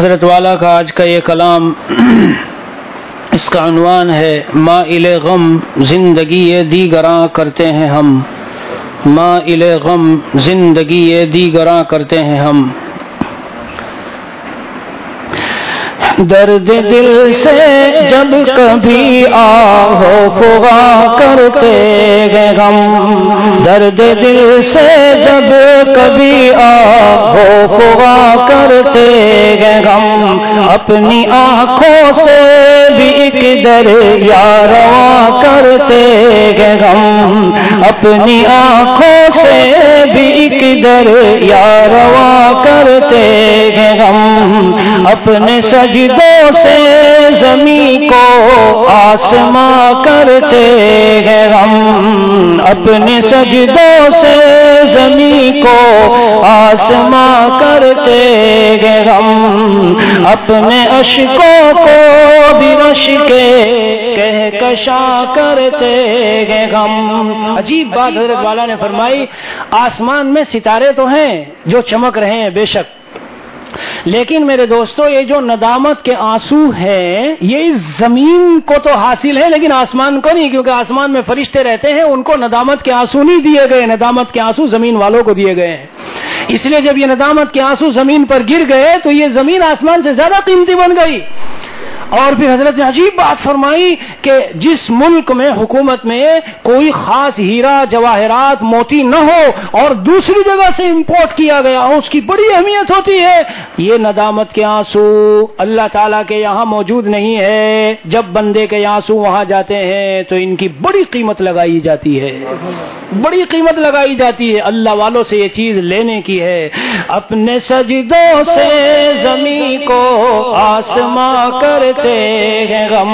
حضرت والا کا آج کا یہ کلام اس کا عنوان ہے مائل غم زندگی دیگراں کرتے ہیں ہم، مائل غم زندگی دیگراں کرتے ہیں ہم۔ درد دل سے جب کبھی آہو فغا کرتے گے غم، درد دل سے جب کبھی آہو فغا کرتے گے غم، اپنی آنکھوں سے بھی ایک دریا رواں کرتے گے غم، اپنی آنکھوں سے بھی ایک دریا رواں کرتے گے غم، اپنے سجدوں سے زمین کو آسماں کرتے ہیں غم، اپنے سجدوں سے زمین کو آسماں کرتے ہیں غم، اپنے اشکوں کو بھی اشکے کہکشاں کرتے ہیں غم۔ عجیب بات حضرت والا نے فرمائی، آسمان میں ستارے تو ہیں جو چمک رہے ہیں بے شک، لیکن میرے دوستو یہ جو ندامت کے آنسو ہیں یہ اس زمین کو تو حاصل ہے لیکن آسمان کو نہیں، کیونکہ آسمان میں فرشتے رہتے ہیں، ان کو ندامت کے آنسو نہیں دیے گئے، ندامت کے آنسو زمین والوں کو دیے گئے ہیں۔ اس لیے جب یہ ندامت کے آنسو زمین پر گر گئے تو یہ زمین آسمان سے زیادہ قیمتی بن گئی۔ اور پھر حضرت نے عجیب بات فرمائی کہ جس ملک میں حکومت میں کوئی خاص ہیرا جواہرات موتی نہ ہو اور دوسری جگہ سے امپورٹ کیا گیا ہو اس کی بڑی اہمیت ہوتی ہے۔ یہ ندامت کے آنسو اللہ تعالیٰ کے یہاں موجود نہیں ہے، جب بندے کے آنسو وہاں جاتے ہیں تو ان کی بڑی قیمت لگائی جاتی ہے، بڑی قیمت لگائی جاتی ہے، اللہ والوں سے یہ چیز لینے کی ہے۔ اپنے سجدوں سے زمین کو آسماں کرتے ہیں غم،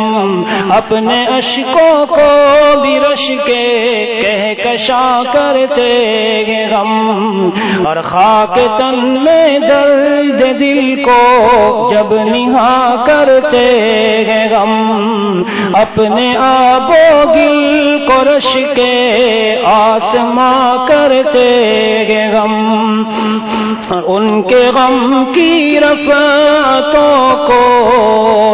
اپنے اشکوں کو بھی رش کے کہکشاں کرتے ہیں غم، اور خاک تن میں درد دل کو جب نہا کرتے ہیں غم، اپنے آب و گل کو رش کے آسماں کرتے ہیں غم، ان کے غم کی رفعتوں کو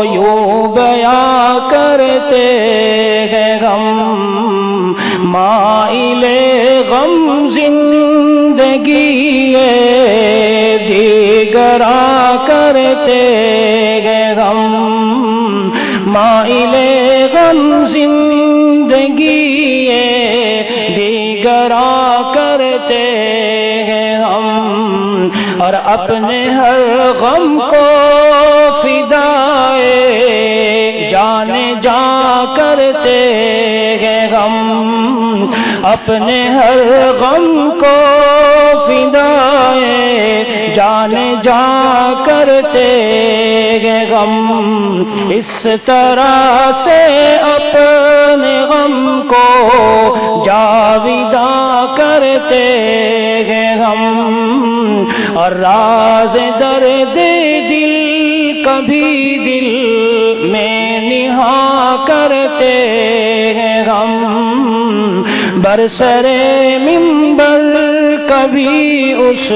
یوں بیاں کرتے ہیں غم، مائل غم زندگی دیگراں کرتے ہیں غم، مائل غم زندگی دیگراں کرتے ہیں ہم، اور اپنے ہر غم کو فدائے جان جا کرتے ہیں غم، اپنے ہر غم کو فدائے جان جا کرتے ہیں غم، اس طرح سے اپنے غم کو جاویداں کرتے ہیں غم، اور راز درد دل کبھی دل میں نہا کرتے ہیں غم، برسرے منبر کبھی اس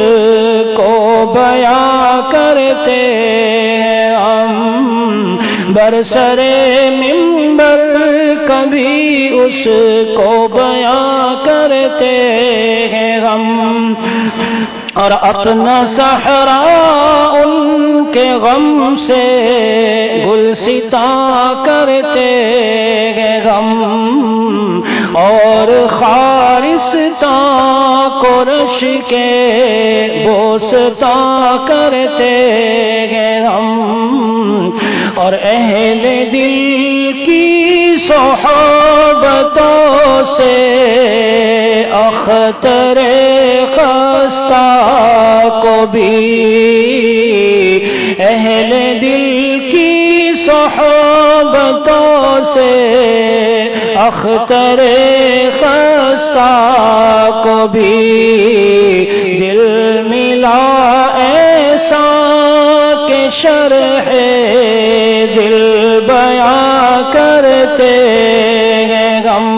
کو بیاں کرتے ہیں ہم، برسرے منبر کبھی اس کو بیاں کرتے ہیں ہم، اور اپنا صحرا ان کے غم سے گلستاں کرتے ہیں غم، اور خارستاں کو رش کے بوستاں کرتے ہیں ہم، اور اہل دل کی صحبتوں سے اختر خستہ کو بھی، اہل دل کی صحبتوں سے اختر خستہ کو بھی دل ملا ایسا کہ شرح دل بیاں کرتے ہیں غم،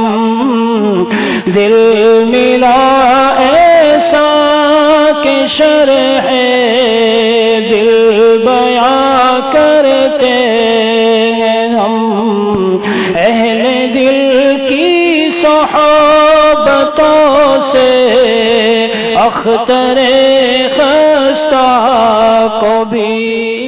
دل ملا ایسا کہ شرح دل بیاں محبتوں سے اختر خستہ کو بھی